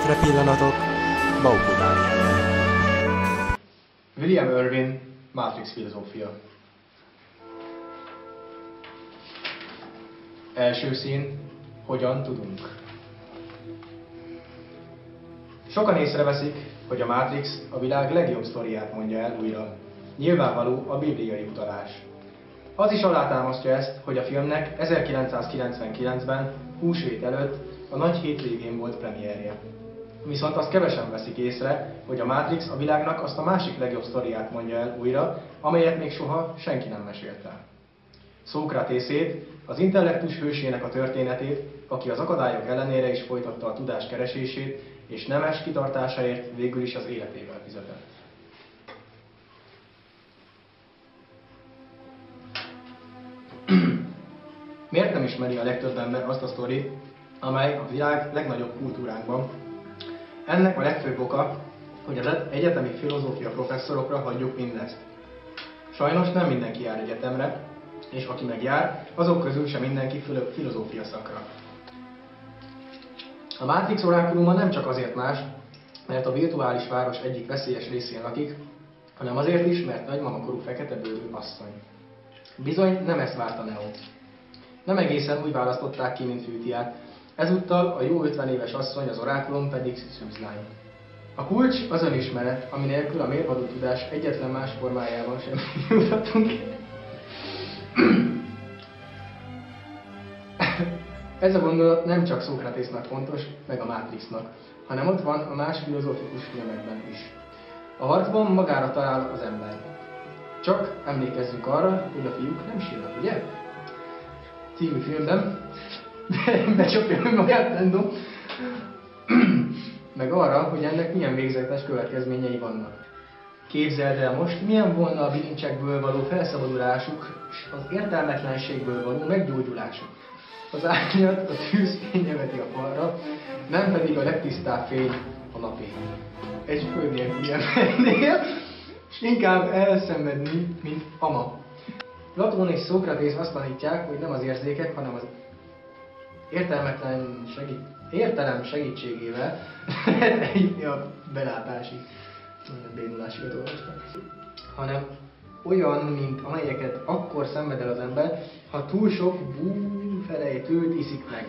Örökre pillanatok, Baukó Dániellel. William Irwin, Matrix filozófia. Első szín, hogyan tudunk. Sokan észreveszik, hogy a Matrix a világ legjobb sztoriát mondja el újra. Nyilvánvaló a bibliai utalás. Az is alátámasztja ezt, hogy a filmnek 1999-ben, húsvét előtt, a nagy hétvégén volt premierje. Viszont azt kevesen veszik észre, hogy a Matrix a világnak azt a másik legjobb sztoriát mondja el újra, amelyet még soha senki nem mesélt el. Szókratészét, az intellektus hősének a történetét, aki az akadályok ellenére is folytatta a tudás keresését, és nemes kitartásáért végül is az életével fizetett. Miért nem ismeri a legtöbb ember azt a sztorit, amely a világ legnagyobb kultúránkban? Ennek a legfőbb oka, hogy az egyetemi filozófia professzorokra hagyjuk mindezt. Sajnos nem mindenki jár egyetemre, és aki meg jár, azok közül sem mindenki filozófia szakra. A Matrix orákuluma nem csak azért más, mert a virtuális város egyik veszélyes részén lakik, hanem azért is, mert nagymamakorú feketebőrű asszony. Bizony nem ezt várta Neo. Nem egészen úgy választották ki, mint Fűtiát. Ezúttal a jó 50 éves asszony, az orákulum pedig szűzlány. A kulcs az önismeret, ami nélkül a mérvadó tudás egyetlen más formájában sem juthatunk. Ez a gondolat nem csak Szókratésznak fontos, meg a Matrixnak, hanem ott van a más filozófikus filmekben is. A harcban magára talál az ember. Csak emlékezzünk arra, hogy a fiúk nem sírnak, ugye? Című filmben becsapja önmagát, Lando. Meg arra, hogy ennek milyen végzetes következményei vannak. Képzeld el most, milyen volna a bilincsekből való felszabadulásuk, és az értelmetlenségből való meggyógyulásuk. Az árnyat, a tűzfény neveti a falra, nem pedig a legtisztább fény a napé. Egy föld nélküli embernél, és inkább elszenvedni, mint ama. Platón és Szókratész azt tanítják, hogy nem az érzékek, hanem az értelem segítségével lehet eljutni a belátásig. Nagyon bénulásikat olvastam. Hanem olyan, mint amelyeket akkor szenved el az ember, ha túl sok búfelejtőt iszik meg.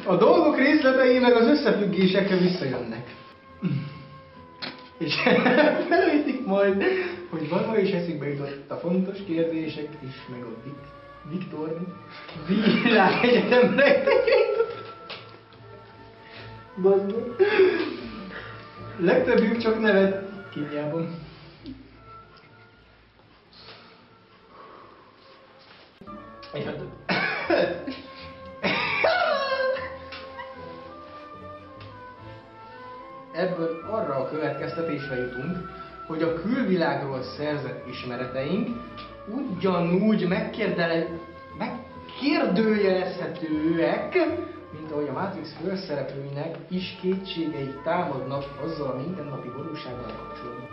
A dolgok részletei meg az összefüggésekre visszajönnek. És felejtik majd, hogy valaha is eszükbe jutott a fontos kérdések is, meg a Viktor világegyetemre. Legtöbbjük csak nevet kínjában. Ebből arra a következtetésre jutunk, hogy a külvilágról szerzett ismereteink ugyanúgy megkérdőjelezhetőek, mint ahogy a Matrix főszereplőinek is kétségei támadnak azzal a mindennapi valósággal kapcsolatban.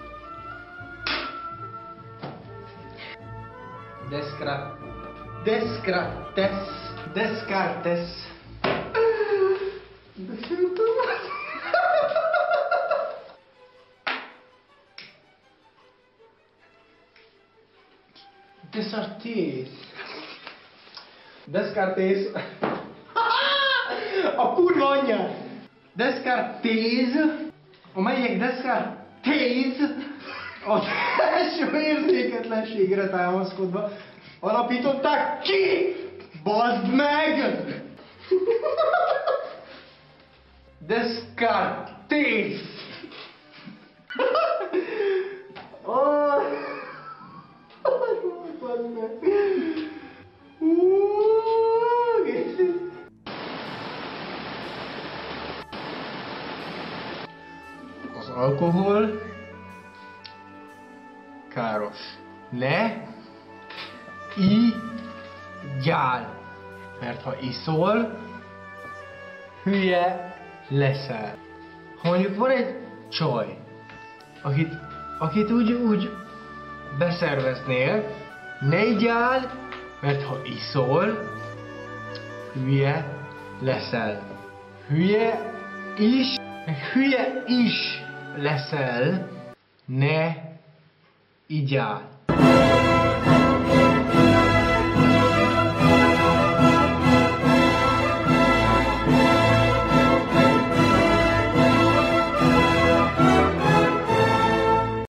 Descartes. Descartes. A kurva anyját! Descartes, amelyek Descartes az első érzéketlenségre támaszkodva alapították ki! Bazd meg! Descartes! Bazd meg! Az alkohol káros. Ne igyál, mert ha iszol, hülye leszel. Ha mondjuk van egy csaj, akit úgy beszerveznél, ne igyál, Mert ha iszol, hülye leszel. Hülye is leszel. Ne igyál.